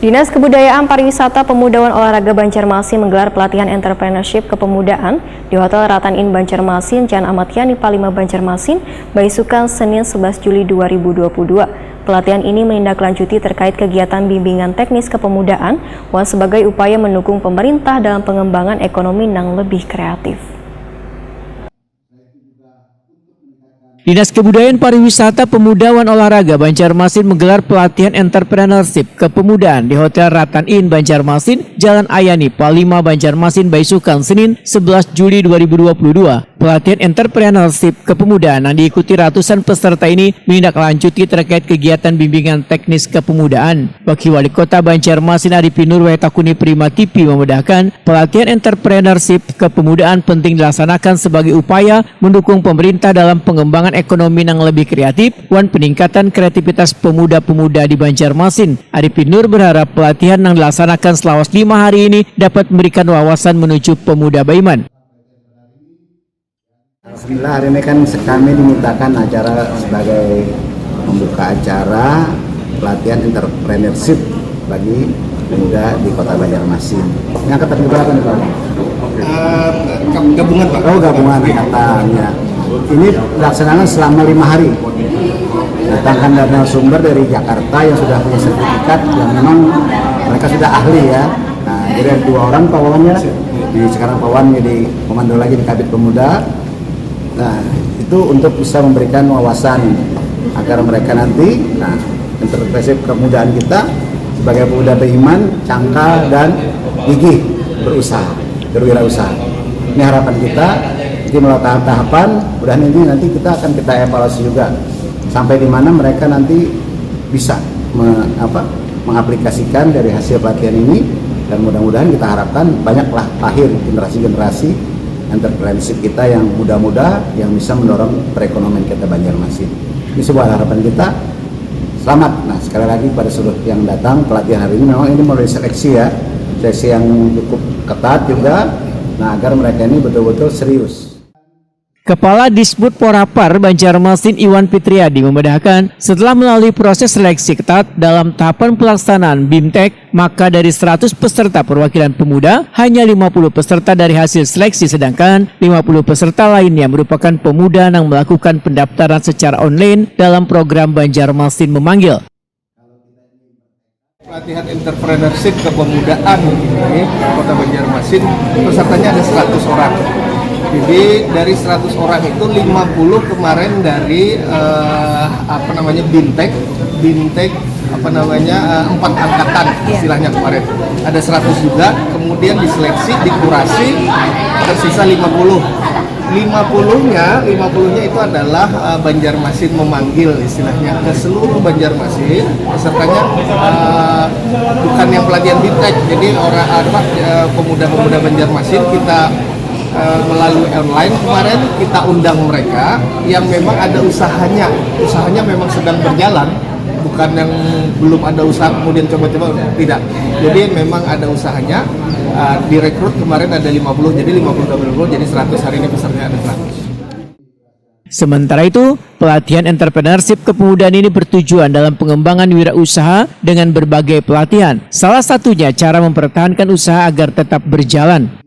Dinas Kebudayaan Pariwisata Pemuda dan Olahraga Banjarmasin menggelar pelatihan entrepreneurship kepemudaan di Hotel Ratan Inn Banjarmasin, Jalan Ahmad Yani, Palima, Banjarmasin, Baisukan, Senin 11 Juli 2022. Pelatihan ini menindaklanjuti terkait kegiatan bimbingan teknis kepemudaan sebagai upaya mendukung pemerintah dalam pengembangan ekonomi yang lebih kreatif. Dinas Kebudayaan Pariwisata Pemuda dan Olahraga Banjarmasin menggelar pelatihan entrepreneurship kepemudaan di Hotel Ratan Inn Banjarmasin, Jalan Ayani, Palima, Banjarmasin, Baisukan, Senin 11 Juli 2022. Pelatihan entrepreneurship kepemudaan yang diikuti ratusan peserta ini menindaklanjuti terkait kegiatan bimbingan teknis kepemudaan. Wakil Wali Kota Banjarmasin Arifin Nur Wetakuni Prima TV memudahkan pelatihan entrepreneurship kepemudaan penting dilaksanakan sebagai upaya mendukung pemerintah dalam pengembangan ekonomi yang lebih kreatif dan peningkatan kreativitas pemuda-pemuda di Banjarmasin. Arifin Nur berharap pelatihan yang dilaksanakan selama 5 hari ini dapat memberikan wawasan menuju pemuda Baiman. Alhamdulillah hari ini kan kami dimintakan acara sebagai membuka acara pelatihan entrepreneurship bagi pemuda di Kota Banjarmasin. Yang angkatan berapa nih Pak? Gabungan Pak. Oh gabungan angkatan ya. Ini dilaksanakan selama 5 hari. Datangkan dari sumber dari Jakarta yang sudah punya sertifikat yang memang mereka sudah ahli ya. Nah jadi ada 2 orang pawannya. Sekarang pawan jadi komando lagi di Kabit Pemuda. Nah, itu untuk bisa memberikan wawasan agar mereka nanti, entrepreneurship kepemudaan kita sebagai pemuda beriman, cangkal dan gigih berusaha, berwirausaha. Ini harapan kita. Jadi melalui tahapan, mudah-mudahan ini nanti kita akan evaluasi juga sampai di mana mereka nanti bisa mengaplikasikan dari hasil pelatihan ini, dan mudah-mudahan kita harapkan banyaklah lahir generasi-generasi entrepreneurship kita yang muda-muda yang bisa mendorong perekonomian kita Banjarmasin. Ini sebuah harapan kita. Selamat. Nah sekali lagi pada seluruh yang datang pelatihan hari ini, memang ini mulai seleksi ya, seleksi yang cukup ketat juga. Nah agar mereka ini betul-betul serius. Kepala Disbud Porapar Banjarmasin Iwan Fitriadi memudahkan setelah melalui proses seleksi ketat dalam tahapan pelaksanaan BIMTEK, maka dari 100 peserta perwakilan pemuda, hanya 50 peserta dari hasil seleksi, sedangkan 50 peserta lainnya merupakan pemuda yang melakukan pendaftaran secara online dalam program Banjarmasin Memanggil. Pelatihan entrepreneurship kepemudaan ini Kota Banjarmasin, pesertanya ada 100 orang. Jadi dari 100 orang itu 50 kemarin dari BIMTEK 4 angkatan istilahnya kemarin. Ada 100 juga, kemudian diseleksi, dikurasi, tersisa 50. 50-nya itu adalah Banjarmasin memanggil istilahnya ke seluruh Banjarmasin. Pesertanya bukan yang pelatihan BIMTEK, jadi pemuda-pemuda Banjarmasin kita melalui online kemarin kita undang mereka yang memang ada usahanya memang sedang berjalan, bukan yang belum ada usaha kemudian coba-coba, tidak. Jadi memang ada usahanya, direkrut kemarin ada 50, jadi 50 jadi 100, hari ini pesertanya ada 100. Sementara itu, pelatihan entrepreneurship kepemudaan ini bertujuan dalam pengembangan wirausaha dengan berbagai pelatihan. Salah satunya cara mempertahankan usaha agar tetap berjalan.